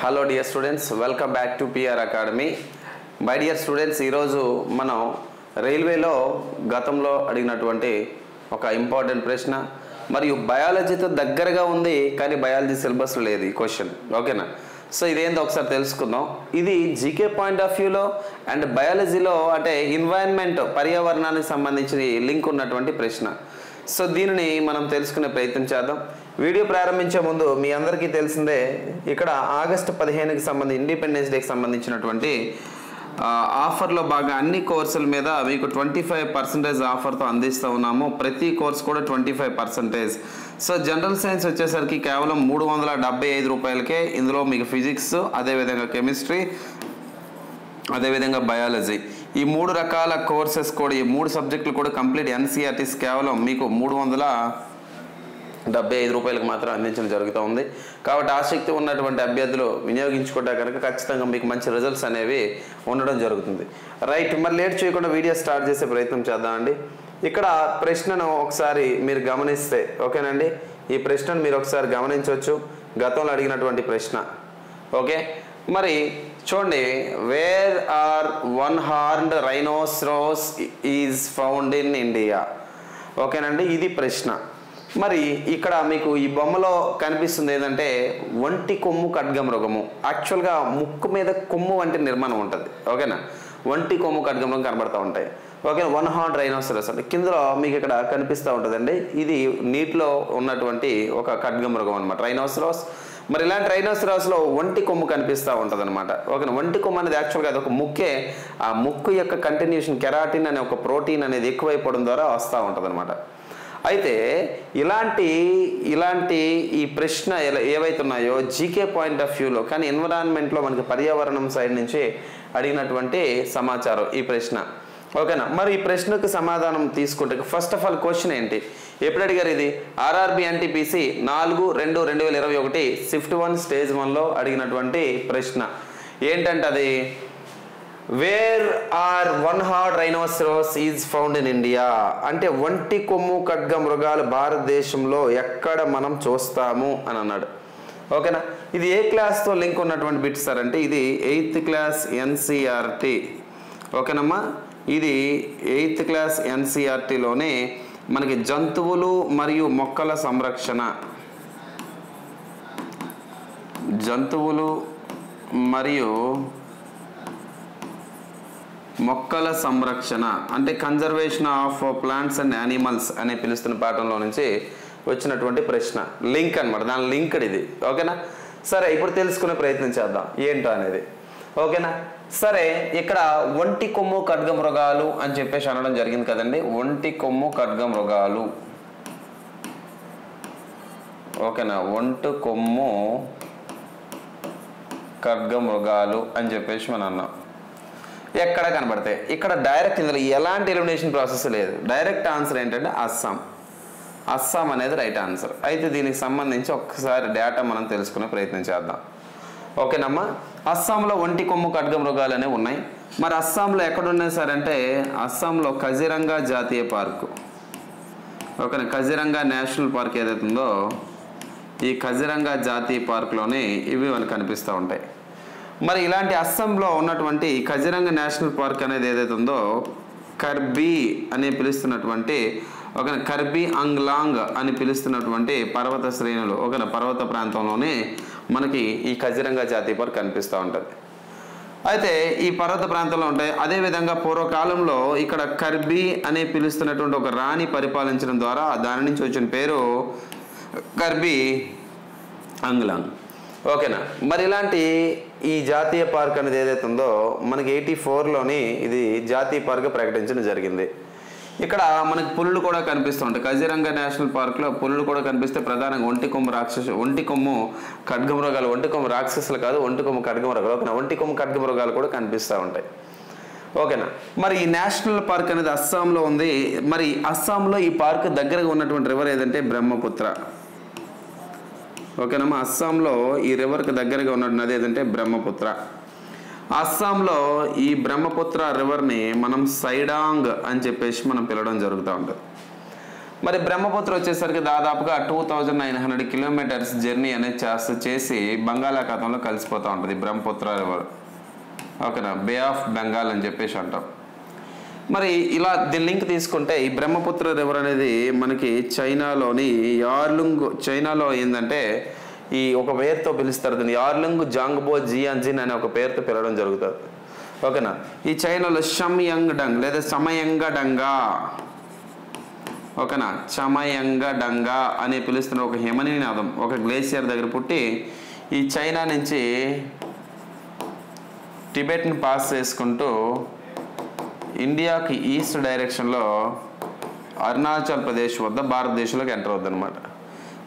Hello dear students, welcome back to PR academy. My dear students, ఈరోజు మనం రైల్వేలో గతంలో అడిగినటువంటి ఒక ఇంపార్టెంట్ ప్రశ్న మరియు బయాలజీతో దగ్గరగా ఉంది కానీ బయాలజీ సిలబస్లో లేదు ఈ క్వశ్చన్. ఓకేనా? సో ఇదేందో ఒకసారి తెలుసుకుందాం. ఇది జీకే పాయింట్ ఆఫ్ వ్యూలో అండ్ బయాలజీలో అంటే ఎన్వైరన్మెంట్ పర్యావరణానికి సంబంధించి లింక్ ఉన్నటువంటి ప్రశ్న. సో దీనిని మనం తెలుసుకునే ప్రయత్నం చేద్దాం. వీడియో ప్రారంభించే ముందు మీ అందరికీ తెలిసిందే, ఇక్కడ ఆగస్టు 15కి సంబంధించి ఇండిపెండెన్స్ డేకి సంబంధించినటువంటి ఆఫర్లో బాగా అన్ని కోర్సుల మీద మీకు 25% ఆఫర్తో అందిస్తూ ఉన్నాము. ప్రతి కోర్స్ కూడా 25%. సో జనరల్ సైన్స్ వచ్చేసరికి కేవలం 375 రూపాయలకే. ఇందులో మీకు ఫిజిక్స్, అదేవిధంగా కెమిస్ట్రీ, అదేవిధంగా బయాలజీ, ఈ 3 రకాల కోర్సెస్ కూడా, ఈ 3 సబ్జెక్టులు కూడా కంప్లీట్ ఎన్సీఆర్టీస్ కేవలం మీకు 375 రూపాయలకు మాత్రం అందించడం జరుగుతూ ఉంది. కాబట్టి ఆసక్తి ఉన్నటువంటి అభ్యర్థులు వినియోగించుకుంటే కనుక ఖచ్చితంగా మీకు మంచి రిజల్ట్స్ అనేవి ఉండడం జరుగుతుంది. రైట్, మరి లేట్ చేయకుండా వీడియో స్టార్ట్ చేసే ప్రయత్నం చేద్దామండి. ఇక్కడ ప్రశ్నను ఒకసారి మీరు గమనిస్తే, ఓకేనండి, ఈ ప్రశ్నను మీరు ఒకసారి గమనించవచ్చు. గతంలో అడిగినటువంటి ప్రశ్న. ఓకే, మరి చూడండి, where are one horned rhinoceros is found in India. ఓకేనండి, ఇది ప్రశ్న. మరి ఇక్కడ మీకు ఈ బొమ్మలో కనిపిస్తుంది ఏంటంటే ఒంటి కొమ్ము ఖడ్గమృగము. యాక్చువల్గా ముక్కు మీద కొమ్ము వంటి నిర్మాణం ఉంటుంది. ఓకేనా? ఒంటి కొమ్ము ఖడ్గమృగం కనబడుతూ ఉంటాయి. ఓకే, వన్ హార్న్ రైనోసెరాస్ అంటే కిందలో మీకు ఇక్కడ కనిపిస్తూ ఉంటుందండి. ఇది నీటిలో ఉన్నటువంటి ఒక ఖడ్గమృగం అనమాట, రైనోసెరాస్. మరి ఇలాంటి రైనోసెరాస్లో ఒంటి కొమ్ము కనిపిస్తూ ఉంటుంది అనమాట. ఓకేనా? ఒంటి కొమ్ము అనేది యాక్చువల్గా అది ఒక ముక్కే. ఆ ముక్కు యొక్క కంటిన్యూషన్ కెరాటిన్ అనే ఒక ప్రోటీన్ అనేది ఎక్కువైపోవడం ద్వారా వస్తూ ఉంటుంది అనమాట. అయితే ఇలాంటి ఈ ప్రశ్న ఏవైతే ఉన్నాయో జీకే పాయింట్ ఆఫ్ వ్యూలో, కానీ ఎన్విరాన్మెంట్లో మనకి పర్యావరణం సైడ్ నుంచి అడిగినటువంటి సమాచారం ఈ ప్రశ్న. ఓకేనా? మరి ఈ ప్రశ్నకు సమాధానం తీసుకుంటే ఫస్ట్ ఆఫ్ ఆల్ క్వశ్చన్ ఏంటి, ఎప్పుడు అడిగారు ఇది? ఆర్ఆర్బి ఎన్టీపీసీ 4/2/2021 షిఫ్ట్ 1 స్టేజ్ 1లో అడిగినటువంటి ప్రశ్న. ఏంటంటే అది where are one horn rhinoceros is found in India అంటే ఒంటి కొమ్ము ఖడ్గమృగాలు భారతదేశంలో ఎక్కడ మనం చూస్తాము అని అన్నాడు. ఓకేనా? ఇది ఏ క్లాస్తో లింక్ ఉన్నటువంటి బిట్ సార్ అంటే ఇది 8th క్లాస్ ఎన్సీఆర్టీ. ఓకేనమ్మా, ఇది 8th క్లాస్ ఎన్సీఆర్టీలోనే మనకి జంతువులు మరియు మొక్కల సంరక్షణ, జంతువులు మరియు మొక్కల సంరక్షణ అంటే conservation of plants and animals అనే పిలుస్తున్న పాఠంలో నుంచి వచ్చినటువంటి ప్రశ్న. లింక్ అనమాట, దాని లింక్డ్ ఇది. ఓకేనా? సరే, ఇప్పుడు తెలుసుకునే ప్రయత్నం చేద్దాం ఏంటో అనేది. ఓకేనా? సరే, ఇక్కడ ఒంటి కొమ్ము ఖడ్గమృగాలు అని చెప్పేసి అనడం జరిగింది కదండి. ఒంటి కొమ్ము ఖడ్గమృగాలు. ఓకేనా? ఒంటి కొమ్ము ఖడ్గమృగాలు అని చెప్పేసి మనం అన్నాం. ఎక్కడ కనబడతాయి? ఇక్కడ డైరెక్ట్, ఇందులో ఎలాంటి ఎలిమినేషన్ ప్రాసెస్ లేదు. డైరెక్ట్ ఆన్సర్ ఏంటంటే అస్సాం. అస్సాం అనేది రైట్ ఆన్సర్. అయితే దీనికి సంబంధించి ఒక్కసారి డేటా మనం తెలుసుకునే ప్రయత్నం చేద్దాం. ఓకేనమ్మా, అస్సాంలో ఒంటి కొమ్ము ఖడ్గమృగాలు అనేవి ఉన్నాయి. మరి అస్సాంలో ఎక్కడ ఉన్నాయి సార్ అంటే అస్సాంలో కజిరంగా జాతీయ పార్కు. ఓకేనా? కజిరంగా నేషనల్ పార్క్ ఏదైతే ఉందో ఈ కజిరంగా జాతీయ పార్కులోనే ఇవి మనకు కనిపిస్తూ ఉంటాయి. మరి ఇలాంటి అస్సాంలో ఉన్నటువంటి కజిరంగా నేషనల్ పార్క్ అనేది ఏదైతే ఉందో కర్బీ అని పిలుస్తున్నటువంటి ఒక కర్బీ అంగ్లాంగ్ అని పిలుస్తున్నటువంటి పర్వత శ్రేణులు, ఒక పర్వత ప్రాంతంలోనే మనకి ఈ కజిరంగా జాతీయ పార్క్ కనిపిస్తూ ఉంటుంది. అయితే ఈ పర్వత ప్రాంతంలో ఉంటాయి. అదేవిధంగా పూర్వకాలంలో ఇక్కడ కర్బీ అని పిలుస్తున్నటువంటి ఒక రాణి పరిపాలించడం ద్వారా దాని నుంచి వచ్చిన పేరు కర్బీ అంగ్లాంగ్. ఓకేనా? మరి ఇలాంటి ఈ జాతీయ పార్క్ అనేది ఏదైతే ఉందో మనకి 84లోని ఇది జాతీయ పార్క్ ప్రకటించడం జరిగింది. ఇక్కడ మనకి పులులు కూడా కనిపిస్తుంటాయి. కజిరంగా నేషనల్ పార్క్లో పులులు కూడా కనిపిస్తే ప్రధానంగా ఒంటి కొమ్ము ఖడ్గమృగాలు, ఒంటి కొమ్ము రాక్షసులు కాదు, ఒంటి కొమ్ము ఖడ్గమృగాలు. ఓకేనా? ఒంటి కొమ్ము ఖడ్గమృగాలు కూడా కనిపిస్తూ ఉంటాయి. ఓకేనా? మరి ఈ నేషనల్ పార్క్ అనేది అస్సాంలో ఉంది. మరి అస్సాంలో ఈ పార్క్ దగ్గరగా ఉన్నటువంటి రివర్ ఏదంటే బ్రహ్మపుత్ర. ఓకేనమ్మా, అస్సాంలో ఈ రివర్కి దగ్గరగా ఉన్న నది ఏదంటే బ్రహ్మపుత్ర. అస్సాంలో ఈ బ్రహ్మపుత్ర రివర్ని మనం సైడాంగ్ అని చెప్పేసి మనం పిలవడం జరుగుతూ ఉంటుంది. మరి బ్రహ్మపుత్ర వచ్చేసరికి దాదాపుగా 2900 కిలోమీటర్స్ జర్నీ అనేది చేసి బంగాళాఖాతంలో కలిసిపోతూ ఉంటుంది బ్రహ్మపుత్ర రివర్. ఓకేనా, బే ఆఫ్ బెంగాల్ అని చెప్పేసి అంటాం. మరి ఇలా దీని లింక్ తీసుకుంటే ఈ బ్రహ్మపుత్ర రివర్ అనేది మనకి చైనాలో ఏంటంటే ఈ ఒక పేరుతో పిలుస్తారు, దీన్ని యార్లుంగ్ జాంగ్బో జియాన్జిన్ అనే ఒక పేరుతో పిలవడం జరుగుతుంది. ఓకేనా, ఈ చైనాలో షమ్యంగ్డంగ్ లేదా సమయంగడంగా, ఓకేనా, చమయంగడంగా అని పిలుస్తున్న ఒక హిమనీనాదం ఒక గ్లేషియర్ దగ్గర పుట్టి ఈ చైనా నుంచి టిబెట్ని పాస్ చేసుకుంటూ ఇండియాకి ఈస్ట్ డైరెక్షన్లో అరుణాచల్ ప్రదేశ్ వద్ద భారతదేశంలోకి ఎంటర్ అవుతుంది అనమాట.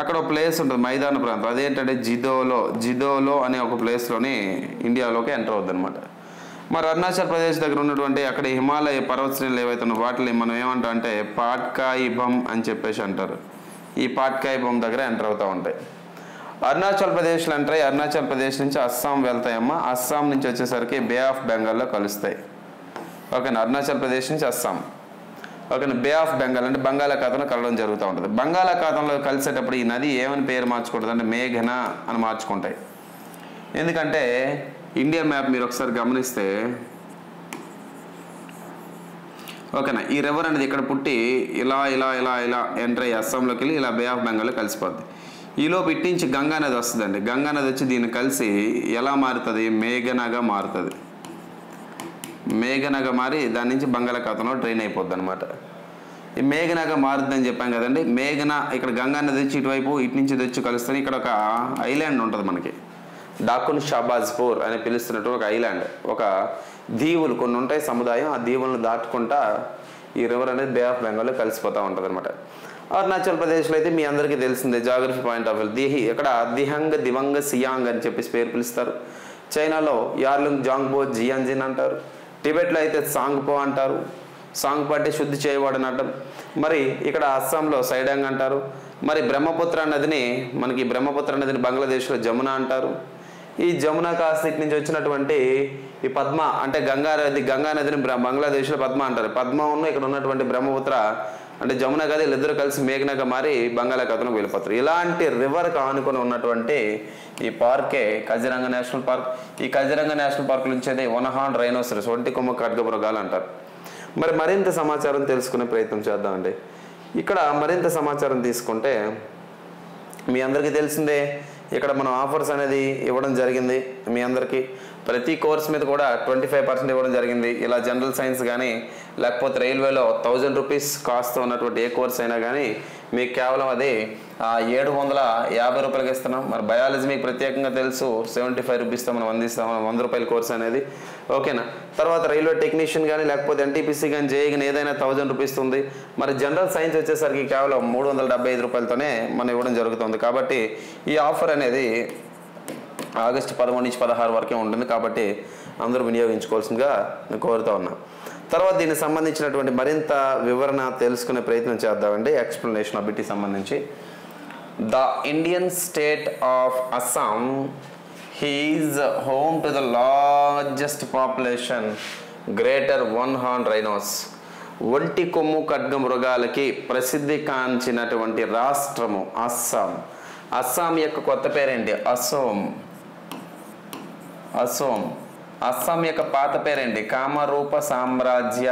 అక్కడ ఒక ప్లేస్ ఉంటుంది మైదాన ప్రాంతం, అదేంటంటే జిదోలో అనే ఒక ప్లేస్లోని ఇండియాలోకి ఎంటర్ అవుతుంది అనమాట. మరి అరుణాచల్ ప్రదేశ్ దగ్గర ఉన్నటువంటి అక్కడ హిమాలయ పర్వత శ్రేణులు ఏవైతే ఉన్న వాటిని మనం ఏమంటాం అంటే పాట్కాయిబమ్ అని చెప్పేసి అంటారు. ఈ పాట్కాయిబమ్ దగ్గర ఎంటర్ అవుతూ ఉంటాయి. అరుణాచల్ ప్రదేశ్లో ఎంటర్ అయ్యి అరుణాచల్ ప్రదేశ్ నుంచి అస్సాం వెళ్తాయమ్మా. అస్సాం నుంచి వచ్చేసరికి బే ఆఫ్ బెంగాల్లో కలుస్తాయి. ఓకేనా, అరుణాచల్ ప్రదేశ్ నుంచి అస్సాం. ఓకేనా, బే ఆఫ్ బెంగాల్ అంటే బంగాళాఖాతంలో కలవడం జరుగుతూ ఉంటుంది. బంగాళాఖాతంలో కలిసేటప్పుడు ఈ నది ఏమని పేరు మార్చుకుంటుంది అంటే మేఘన అని మార్చుకుంటాయి. ఎందుకంటే ఇండియా మ్యాప్ మీరు ఒకసారి గమనిస్తే, ఓకేనా, ఈ రివర్ అనేది ఇక్కడ పుట్టి ఇలా ఇలా ఇలా ఇలా ఎంటర్ అయ్యి అస్సాంలోకి వెళ్ళి ఇలా బే ఆఫ్ బెంగాల్లో కలిసిపోద్ది. ఈలోపు ఇటు నుంచి గంగా నది వస్తుందండి. గంగా నది వచ్చి దీన్ని కలిసి ఎలా మారుతుంది, మేఘనగా మారుతుంది. మేఘనగా మారి దాని నుంచి బంగాళాఖాతంలో డ్రైన్ అయిపోద్ది అనమాట. ఈ మేఘనగా మారుద్దని చెప్పాం కదండి. మేఘన ఇక్కడ గంగా నది వచ్చి ఇటువైపు ఇటు నుంచి వచ్చి కలుస్తుంది. ఇక్కడ ఒక ఐలాండ్ ఉంటుంది మనకి, డాకున్ షాబాజ్పూర్ అని పిలుస్తున్నట్టు ఒక ఐలాండ్, ఒక దీవులు కొన్ని ఉంటాయి సముదాయం. ఆ దీవులను దాటుకుంటా ఈ రివర్ అనేది బే ఆఫ్ బెంగాల్లో కలిసిపోతూ ఉంటుంది అనమాట. అరుణాచల్ ప్రదేశ్లో అయితే మీ అందరికీ తెలిసిందే జాగ్రఫీ పాయింట్ ఆఫ్ వ్యూ ఇక్కడ దివంగ సియాంగ్ అని చెప్పేసి పేరు పిలుస్తారు. చైనాలో యార్లుంగ్ జాంగ్బో జియాన్జిన్ అంటారు. టిబెట్లో అయితే సాంగ్పో అంటారు. సాంగ్పో అంటే శుద్ధి చేయబడిన అడ్డం. మరి ఇక్కడ అస్సాంలో సైడాంగ్ అంటారు. మరి బ్రహ్మపుత్ర నదిని బంగ్లాదేశ్లో జమున అంటారు. ఈ జమున కాస్త ఇటు నుంచి వచ్చినటువంటి ఈ పద్మ అంటే గంగా నదిని బంగ్లాదేశ్లో పద్మ అంటారు. పద్మ ఇక్కడ ఉన్నటువంటి బ్రహ్మపుత్ర అంటే జమున గది వీళ్ళిద్దరూ కలిసి మేఘనగా మారి బంగాళాఖాతంలోకి వెళ్ళిపోతారు. ఇలాంటి రివర్కి ఆనుకొని ఉన్నటువంటి ఈ పార్కే కజిరంగా నేషనల్ పార్క్. ఈ కజిరంగా నేషనల్ పార్క్ నుంచి వనహాన్ రైనోసరస్ ఒంటి కొమ్మ ఖడ్గమృగాలు అంటారు. మరి మరింత సమాచారం తెలుసుకునే ప్రయత్నం చేద్దామండి. ఇక్కడ మరింత సమాచారం తీసుకుంటే మీ అందరికీ తెలిసిందే, ఇక్కడ మనం ఆఫర్స్ అనేది ఇవ్వడం జరిగింది. మీ అందరికీ ప్రతి కోర్స్ మీద కూడా 25% ఇవ్వడం జరిగింది. ఇలా జనరల్ సైన్స్ కానీ లేకపోతే రైల్వేలో 1000 రూపీస్ కాస్ట్ ఉన్నటువంటి ఏ కోర్స్ అయినా కానీ మీకు కేవలం అది 750 రూపాయలకి ఇస్తున్నాం. మరి బయాలజీ మీకు ప్రత్యేకంగా తెలుసు 75 రూపీస్తో మనం అందిస్తాం, 100 రూపాయల కోర్స్ అనేది. ఓకేనా, తర్వాత రైల్వే టెక్నీషియన్ కానీ లేకపోతే ఎన్టీపీసీ కానీ జేఈ కానీ ఏదైనా 1000 రూపీస్ ఉంది. మరి జనరల్ సైన్స్ వచ్చేసరికి కేవలం 375 రూపాయలతోనే మనం ఇవ్వడం జరుగుతుంది. కాబట్టి ఈ ఆఫర్ అనేది ఆగస్టు 11 నుంచి 16 వరకే ఉంటుంది. కాబట్టి అందరూ వినియోగించుకోవాల్సిందిగా నేను కోరుతా ఉన్నా. తర్వాత దీనికి సంబంధించినటువంటి మరింత వివరణ తెలుసుకునే ప్రయత్నం చేద్దామండి. ఎక్స్ప్లెనేషన్ ఆఫ్ బిట్కి సంబంధించి the Indian state of Assam is home to the largest population greater one horn rhinos. ఒంటి కొమ్ము ఖడ్గమృగాలకి ప్రసిద్ధి కాంచినటువంటి రాష్ట్రము అస్సాం. అస్సాం యొక్క కొత్త పేరేంటి? అసోం. అస్సాం యొక్క పాత పేరేంటి? కామరూప సామ్రాజ్య.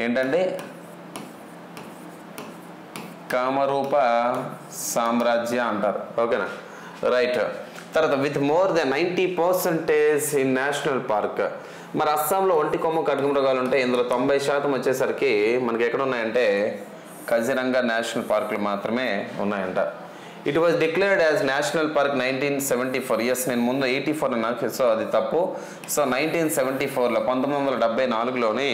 ఏంటండి? కామరూప సామ్రాజ్య అంటారు. ఓకేనా, రైట్. తర్వాత with more than 90% in national park. మరి అస్సాంలో ఒంటి కొమ్ము ఖడ్గమృగాలు ఉంటాయి. ఇందులో 90% వచ్చేసరికి మనకి ఎక్కడ ఉన్నాయంటే కజిరంగా నేషనల్ పార్కులు మాత్రమే ఉన్నాయంట. It was declared as national park 1974. Yes, నేను ముందు 84 నాకు, సో అది తప్పు. సో 1974లో 1974లోని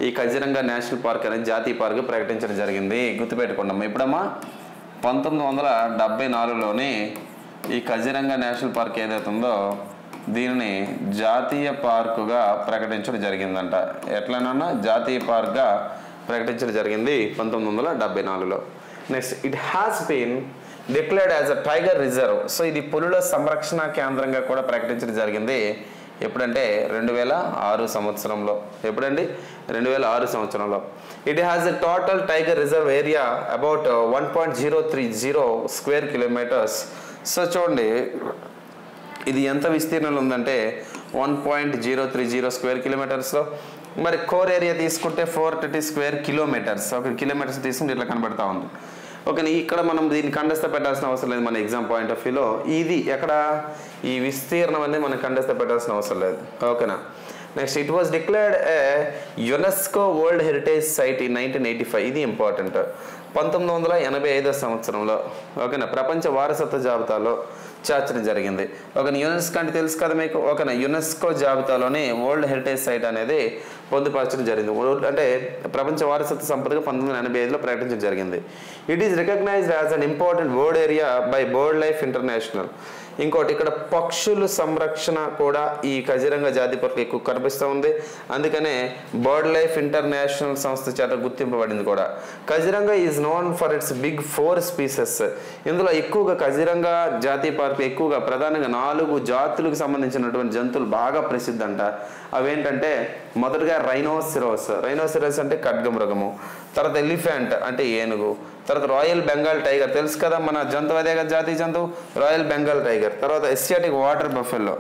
ఈ కజిరంగా నేషనల్ పార్క్ అనేది జాతీయ పార్క్ ప్రకటించడం జరిగింది. గుర్తుపెట్టుకున్నాము. ఇప్పుడమ్మా 1974లోని ఈ కజిరంగా నేషనల్ పార్క్ ఏదైతే ఉందో దీనిని జాతీయ పార్కుగా ప్రకటించడం జరిగిందంట. ఎట్లనన్నా జాతీయ పార్క్గా ప్రకటించడం జరిగింది 1974లో. Next, it has been declared as a tiger reserve. So ఇది పులుల సంరక్షణ కేంద్రంగా కూడా ప్రకటించడం జరిగింది ఎప్పుడంటే 2006 సంవత్సరంలో. ఎప్పుడండి? 2006 సంవత్సరంలో. It has a total tiger reserve area about 1.030 square kilometres. So చూడండి ఇది ఎంత విస్తీర్ణంలో ఉందంటే 1.030 స్క్వేర్ కిలోమీటర్స్లో. మరి కోర్ ఏరియా తీసుకుంటే 430 స్క్వేర్ కిలోమీటర్స్. ఒక కిలోమీటర్స్ తీసుకుంటే ఇట్లా కనబడతా ఉంది. ఓకేనా, ఇక్కడ మనం దీన్ని కండస్థ పెట్టాల్సిన అవసరం లేదు మన ఎగ్జామ్ పాయింట్ ఆఫ్ వ్యూలో. ఇది ఎక్కడ ఈ విస్తీర్ణం అనేది మనం కండస్థ పెట్టాల్సిన అవసరం లేదు. ఓకేనా. Next, it was declared a UNESCO world heritage site in 1985. ఇది ఇంపార్టెంట్. 1985 సంవత్సరంలో ఓకేనా ప్రపంచ వారసత్వ జాబితాలో చేర్చడం జరిగింది. ఒక యునెస్కో అంటే తెలుసు కదా మీకు. ఓకేనా, యునెస్కో జాబితాలోని వరల్డ్ హెరిటేజ్ సైట్ అనేది పొందుపరచడం జరిగింది. అంటే ప్రపంచ వారసత్వ సంపదగా 1985లో ప్రకటించడం జరిగింది. It is recognised as an important bird area by BirdLife International. ఇంకోటి ఇక్కడ పక్షుల సంరక్షణ కూడా ఈ కజిరంగా జాతి పరకు ఎక్కువ కనిపిస్తూ ఉంది. అందుకనే బర్డ్ లైఫ్ ఇంటర్నేషనల్ సంస్థ చేత గుర్తింపబడింది కూడా. Kaziranga is known for its big 4 species. ఇందులో ఎక్కువగా కజిరంగా జాతీయ పార్క్ ఎక్కువగా ప్రధానంగా 4 జాతులకు సంబంధించినటువంటి జంతువులు బాగా ప్రసిద్ధి అంట. అవేంటంటే మొదటగా రైనోసిరోస్. రైనోసిరోస్ అంటే ఖడ్గమృగము. తర్వాత ఎలిఫెంట్ అంటే ఏనుగు. తర్వాత రాయల్ బెంగాల్ టైగర్ తెలుసు కదా మన జంతువు, అదే కదా జాతీయ జంతువు రాయల్ బెంగాల్ టైగర్. తర్వాత Asiatic water buffalo,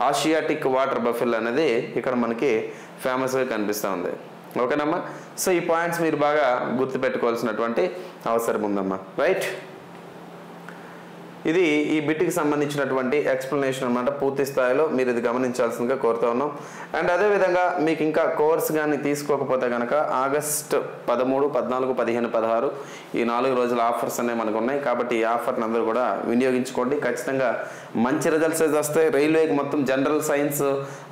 Asiatic water buffalo అనేది ఇక్కడ మనకి ఫేమస్గా కనిపిస్తూ ఉంది. ఓకేనమ్మా. సో ఈ పాయింట్స్ మీరు బాగా గుర్తుపెట్టుకోవాల్సినటువంటి అవసరం ఉందమ్మా. రైట్, ఇది ఈ బిట్కి సంబంధించినటువంటి ఎక్స్ప్లెనేషన్ అనమాట. పూర్తి స్థాయిలో మీరు ఇది గమనించాల్సిందిగా కోరుతా ఉన్నాం. అండ్ అదేవిధంగా మీకు ఇంకా కోర్స్ కానీ తీసుకోకపోతే కనుక ఆగస్టు 13, 14, 15, 16 ఈ 4 రోజుల ఆఫర్స్ అనేవి మనకు ఉన్నాయి. కాబట్టి ఈ ఆఫర్ని అందరూ కూడా వినియోగించుకోండి. ఖచ్చితంగా మంచి రిజల్ట్స్ అయితే వస్తాయి. రైల్వేకి మొత్తం జనరల్ సైన్స్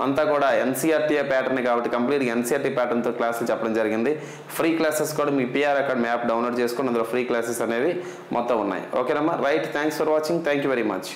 అంతా కూడా ఎన్సీఆర్టీ ప్యాటర్న్ కాబట్టి కంప్లీట్గా ఎన్సీఆర్టీ ప్యాటర్న్తో క్లాసులు చెప్పడం జరిగింది. ఫ్రీ క్లాసెస్ కూడా మీ పిఆర్ అకాడమీ యాప్ డౌన్లోడ్ చేసుకొని అందులో ఫ్రీ క్లాసెస్ అనేవి మొత్తం ఉన్నాయి. ఓకేనమ్మా. Right, thanks for watching. Thank you very much.